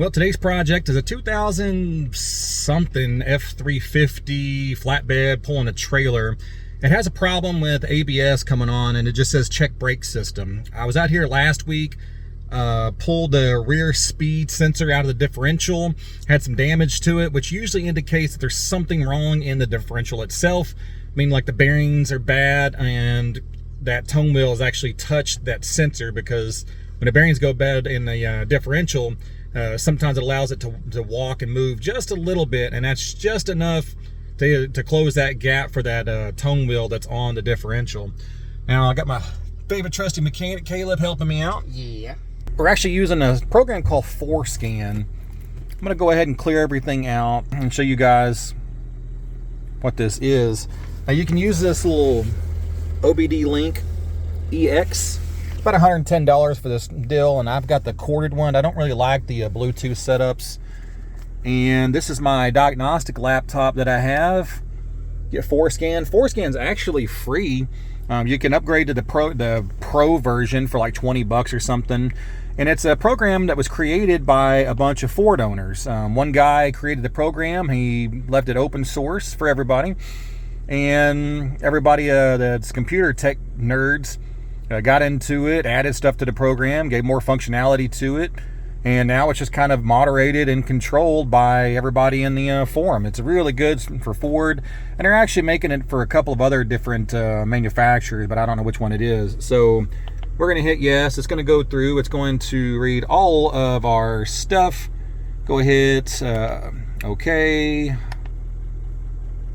Well, today's project is a 2000 something F350 flatbed pulling a trailer. It has a problem with ABS coming on, and it just says check brake system. I was out here last week, pulled the rear speed sensor out of the differential, had some damage to it, which usually indicates that there's something wrong in the differential itself. I mean, like the bearings are bad, and that tone wheel has actually touched that sensor, because when the bearings go bad in the differential, sometimes it allows it to walk and move just a little bit, and that's just enough to close that gap for that tone wheel that's on the differential. Now, I got my favorite trusty mechanic, Caleb, helping me out. Yeah. We're actually using a program called FORScan. I'm going to go ahead and clear everything out and show you guys what this is. Now, you can use this little OBD Link EX. About $110 for this deal, and I've got the corded one. I don't really like the Bluetooth setups. And this is my Diagnostic laptop that I have. Get FORScan. FORScan's actually free. You can upgrade to the Pro version for like 20 bucks or something. And it's a program that was created by a bunch of Ford owners. One guy created the program. He left it open source for everybody. And everybody that's computer tech nerds got into it, added stuff to the program, gave more functionality to it, and now it's just kind of moderated and controlled by everybody in the forum. It's really good for Ford, and they're actually making it for a couple of other different manufacturers, but I don't know which one it is. So we're going to hit yes. It's going to go through. It's going to read all of our stuff. Go ahead, okay.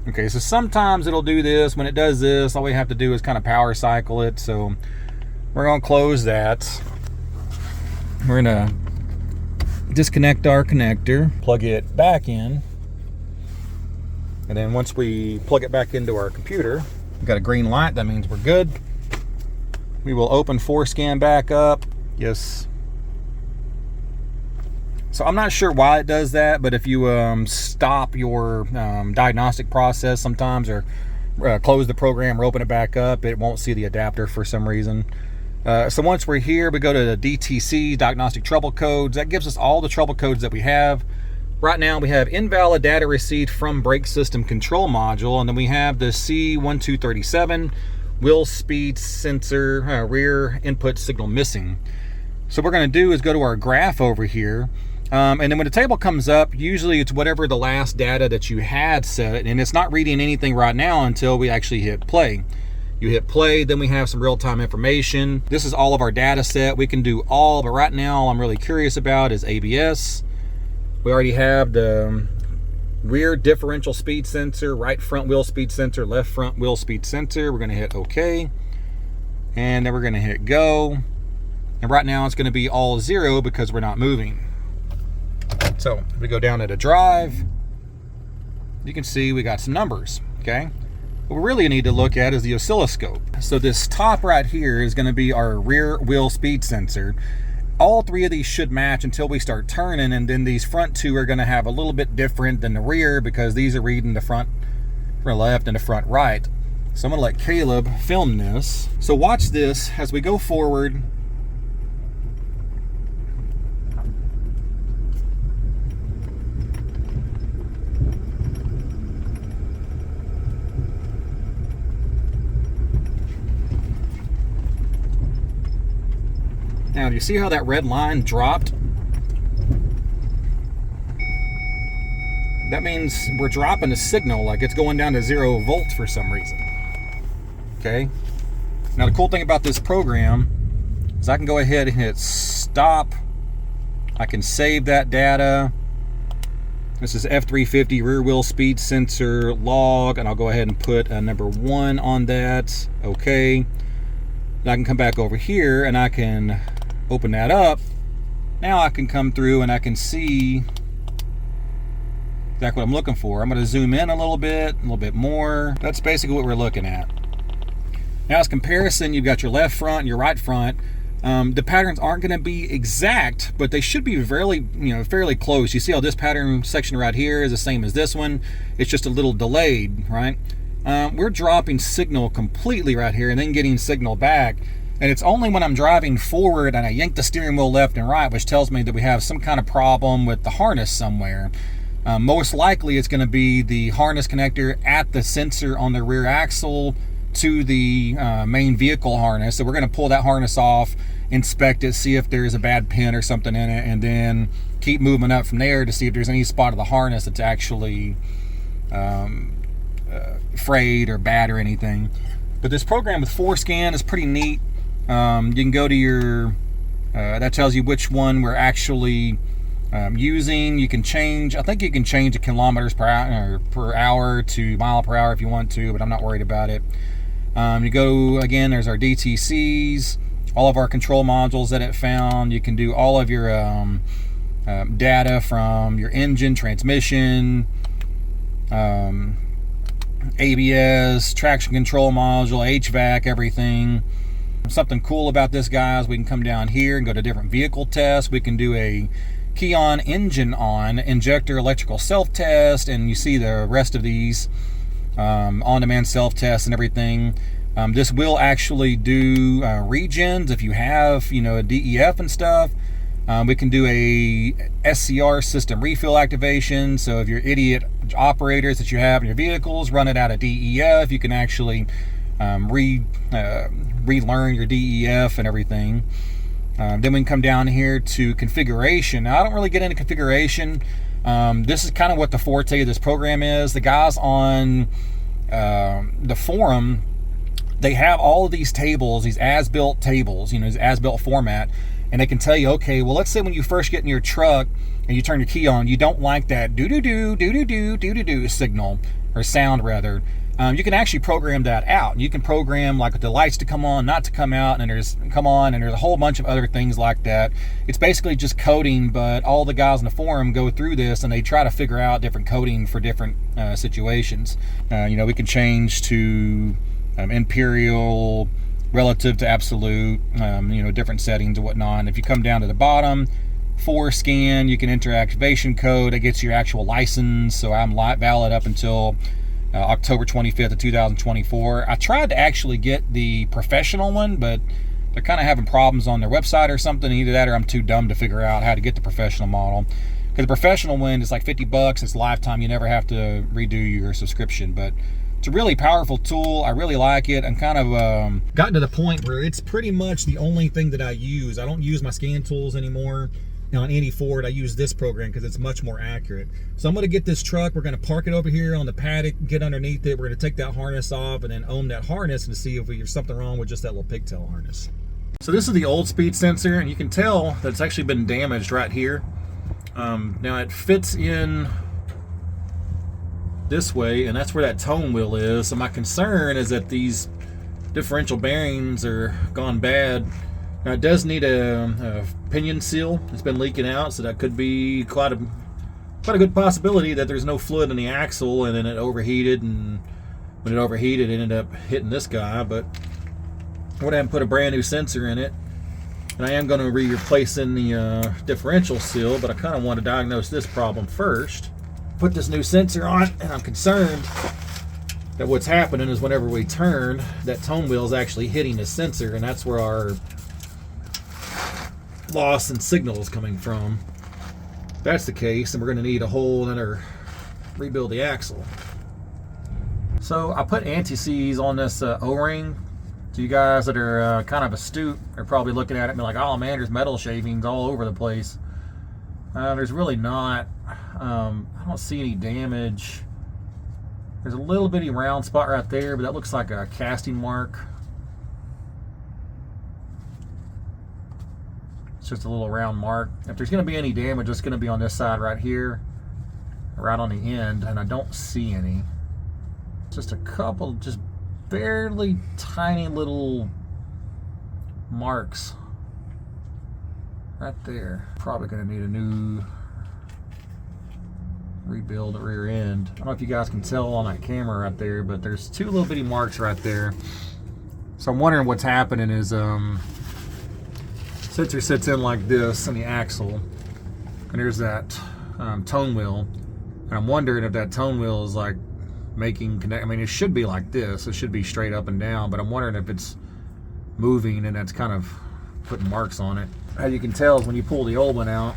Okay, so sometimes it'll do this. When it does this, all we have to do is kind of power cycle it. So we're going to close that. We're going to disconnect our connector, plug it back in, and then once we plug it back into our computer, we've got a green light. That means we're good. We will open FORScan back up. Yes. So I'm not sure why it does that, but if you stop your diagnostic process sometimes, or close the program or open it back up, it won't see the adapter for some reason. So once we're here, we go to the DTC, Diagnostic Trouble Codes. That gives us all the trouble codes that we have. Right now we have invalid data received from brake system control module, and then we have the C1237, wheel speed sensor, rear input signal missing. So what we're going to do is go to our graph over here. And then when the table comes up, usually it's whatever the last data that you had set, and it's not reading anything right now until we actually hit play. You hit play, then we have some real-time information. This is all of our data set. We can do all, but right now all I'm really curious about is ABS. We already have the rear differential speed sensor, right front wheel speed sensor, left front wheel speed sensor. We're going to hit OK, and then we're going to hit go. And right now it's going to be all 0 because we're not moving. So if we go down to the drive, you can see we got some numbers, okay? What we really need to look at is the oscilloscope. So this top right here is going to be our rear wheel speed sensor. All three of these should match until we start turning, and then these front two are going to have a little bit different than the rear, because these are reading the front left and the front right. So I'm going to let Caleb film this. So watch this as we go forward. Now, do you see how that red line dropped? That means we're dropping the signal, like it's going down to 0 volts for some reason. Okay? Now, the cool thing about this program is I can go ahead and hit stop. I can save that data. This is F350 rear wheel speed sensor log, and I'll go ahead and put a number 1 on that. Okay. Now I can come back over here and I can open that up. Now I can come through and I can see exactly what I'm looking for. I'm going to zoom in a little bit more. That's basically what we're looking at. Now, as comparison, you've got your left front and your right front. The patterns aren't going to be exact, but they should be fairly close. You see how this pattern section right here is the same as this one. It's just a little delayed, right? We're dropping signal completely right here and then getting signal back. And it's only when I'm driving forward and I yank the steering wheel left and right, which tells me that we have some kind of problem with the harness somewhere. Most likely it's going to be the harness connector at the sensor on the rear axle to the main vehicle harness. So we're going to pull that harness off, inspect it, see if there's a bad pin or something in it, and then keep moving up from there to see if there's any spot of the harness that's actually frayed or bad or anything. But this program with FORScan is pretty neat. You can go to your, that tells you which one we're actually using. You can change, I think you can change the kilometers per hour to mile per hour if you want to, but I'm not worried about it. You go, again, there's our DTCs, all of our control modules that it found. You can do all of your data from your engine, transmission, ABS, traction control module, HVAC, everything. Something cool about this, guys, we can come down here and go to different vehicle tests. We can do a key on, engine on, injector electrical self-test, and you see the rest of these on-demand self-tests and everything. This will actually do regens if you have, a DEF and stuff. We can do a SCR, system refill activation. So if you're idiot operators that you have in your vehicles, run it out of DEF, you can actually relearn your DEF and everything. Then we can come down here to configuration. Now, I don't really get into configuration. This is kind of what the forte of this program is. The guys on the forum, they have all of these tables, these as-built tables, these as-built format, and they can tell you, okay, well, let's say when you first get in your truck and you turn your key on, you don't like that do-do-do, do-do-do, do-do-do signal, or sound rather. You can actually program that out. You can program like the lights to come on, not to come out, and there's a whole bunch of other things like that. It's basically just coding, but all the guys in the forum go through this and they try to figure out different coding for different situations. We can change to imperial relative to absolute, different settings and whatnot. And if you come down to the bottom, FORScan, you can enter activation code. It gets your actual license. So I'm valid up until October 25th of 2024. I tried to actually get the professional one, but they're kind of having problems on their website or something. Either that or I'm too dumb to figure out how to get the professional model. Because the professional one is like $50. It's lifetime. You never have to redo your subscription. But it's a really powerful tool. I really like it. I'm kind of gotten to the point where it's pretty much the only thing that I use. I don't use my scan tools anymore. On any Ford, I use this program because it's much more accurate. So I'm going to get this truck. We're going to park it over here on the paddock, get underneath it. We're going to take that harness off and then ohm that harness and see if there's something wrong with just that little pigtail harness. So this is the old speed sensor, and you can tell that it's actually been damaged right here. Now it fits in this way, and that's where that tone wheel is. So my concern is that these differential bearings are gone bad. Now it does need a pinion seal. It's been leaking out, so that could be quite a good possibility that there's no fluid in the axle, and then it overheated, and when it overheated, it ended up hitting this guy. But I went ahead and put a brand new sensor in it, and I am going to be replacing the differential seal, but I kind of want to diagnose this problem first. Put this new sensor on, and I'm concerned that what's happening is whenever we turn, that tone wheel is actually hitting the sensor, and that's where our loss in signal is coming from. If that's the case, then we're going to need a whole another rebuild the axle. So I put anti-seize on this O-ring. So you guys that are kind of astute are probably looking at it and be like, oh man, there's metal shavings all over the place. There's really not. I don't see any damage. There's a little bitty round spot right there, but that looks like a casting mark. It's just a little round mark. If there's going to be any damage, it's going to be on this side right here, right on the end, and I don't see any. Just a couple, just barely tiny little marks right there. Probably going to need a new rebuild the rear end. I don't know if you guys can tell on that camera right there, but there's two little bitty marks right there. So I'm wondering what's happening is sensor sits in like this in the axle, and there's that tone wheel, and I'm wondering if that tone wheel is like making connect. I mean, it should be like this. It should be straight up and down, but I'm wondering if it's moving, and that's kind of putting marks on it. How you can tell is when you pull the old one out,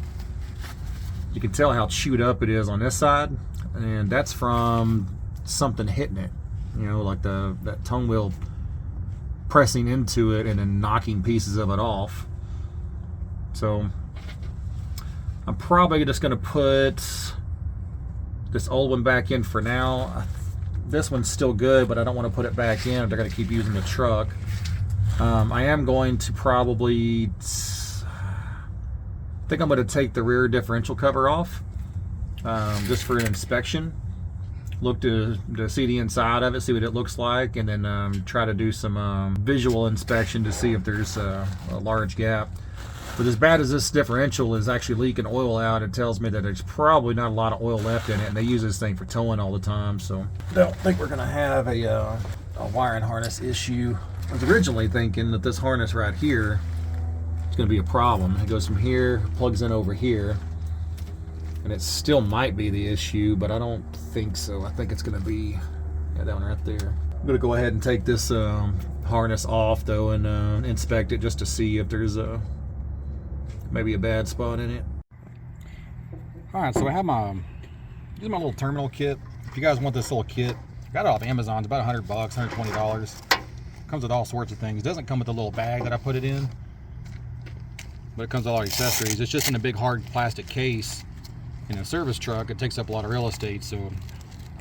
you can tell how chewed up it is on this side, and that's from something hitting it. You know, like that tone wheel pressing into it and then knocking pieces of it off. So I'm probably just going to put this old one back in for now. This one's still good, but I don't want to put it back in if they're going to keep using the truck. I am going to probably, I think I'm going to take the rear differential cover off just for an inspection. Look to see the inside of it, see what it looks like, and then try to do some visual inspection to see if there's a large gap. But as bad as this differential is actually leaking oil out, it tells me that there's probably not a lot of oil left in it, and they use this thing for towing all the time, so I don't think we're going to have a wiring harness issue. I was originally thinking that this harness right here is going to be a problem. It goes from here, plugs in over here, and it still might be the issue, but I don't think so. I think it's going to be down right there. I'm going to go ahead and take this harness off, though, and inspect it just to see if there's maybe a bad spot in it. Alright, so I have this is my little terminal kit. If you guys want this little kit, I got it off Amazon. It's about $100, $120. Comes with all sorts of things. It doesn't come with the little bag that I put it in, but it comes with all accessories. It's just in a big hard plastic case. In a service truck, it takes up a lot of real estate, so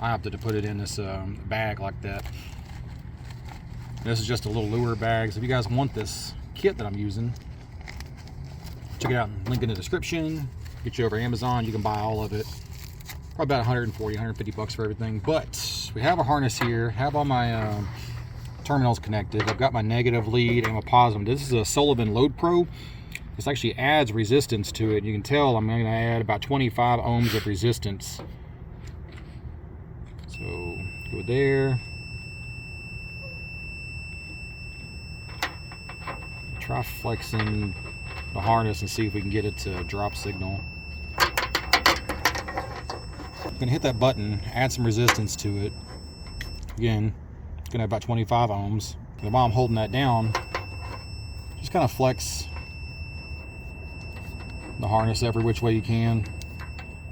I opted to put it in this bag like that. This is just a little lure bag, so if you guys want this kit that I'm using, check it out, link in the description. Get you over Amazon, you can buy all of it. Probably about 140, 150 bucks for everything. But we have a harness here, have all my terminals connected. I've got my negative lead and my positive. This is a Sullivan Load Pro. This actually adds resistance to it. You can tell I'm going to add about 25 ohms of resistance. So go there. Try flexing the harness and see if we can get it to drop signal. I'm going to hit that button, add some resistance to it. Again, it's going to have about 25 ohms. And while I'm holding that down, just kind of flex the harness every which way you can. You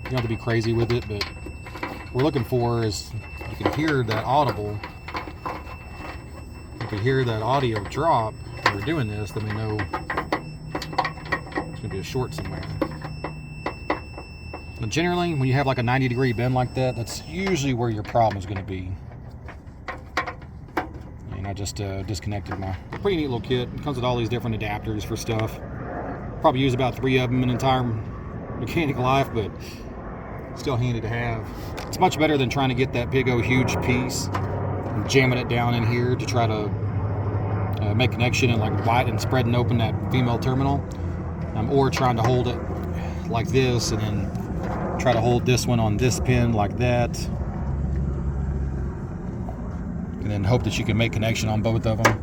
don't have to be crazy with it, but what we're looking for is you can hear that audible. You can hear that audio drop when we're doing this, then we know there's going to be a short somewhere. But generally, when you have like a 90-degree bend like that, that's usually where your problem is going to be. And I just disconnected my pretty neat little kit. It comes with all these different adapters for stuff. Probably use about 3 of them in entire mechanic life, but still handy to have. It's much better than trying to get that big old huge piece and jamming it down in here to try to make connection and like widen and spreading open that female terminal, or trying to hold it like this and then try to hold this one on this pin like that, and then hope that you can make connection on both of them.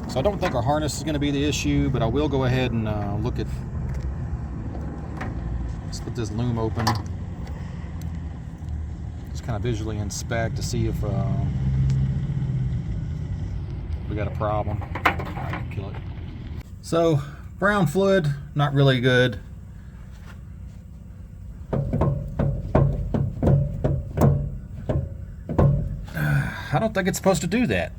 So I don't think our harness is going to be the issue, but I will go ahead and look at, let's put this loom open, just kind of visually inspect to see if we got a problem. I can kill it. So brown fluid, not really good. I don't think it's supposed to do that.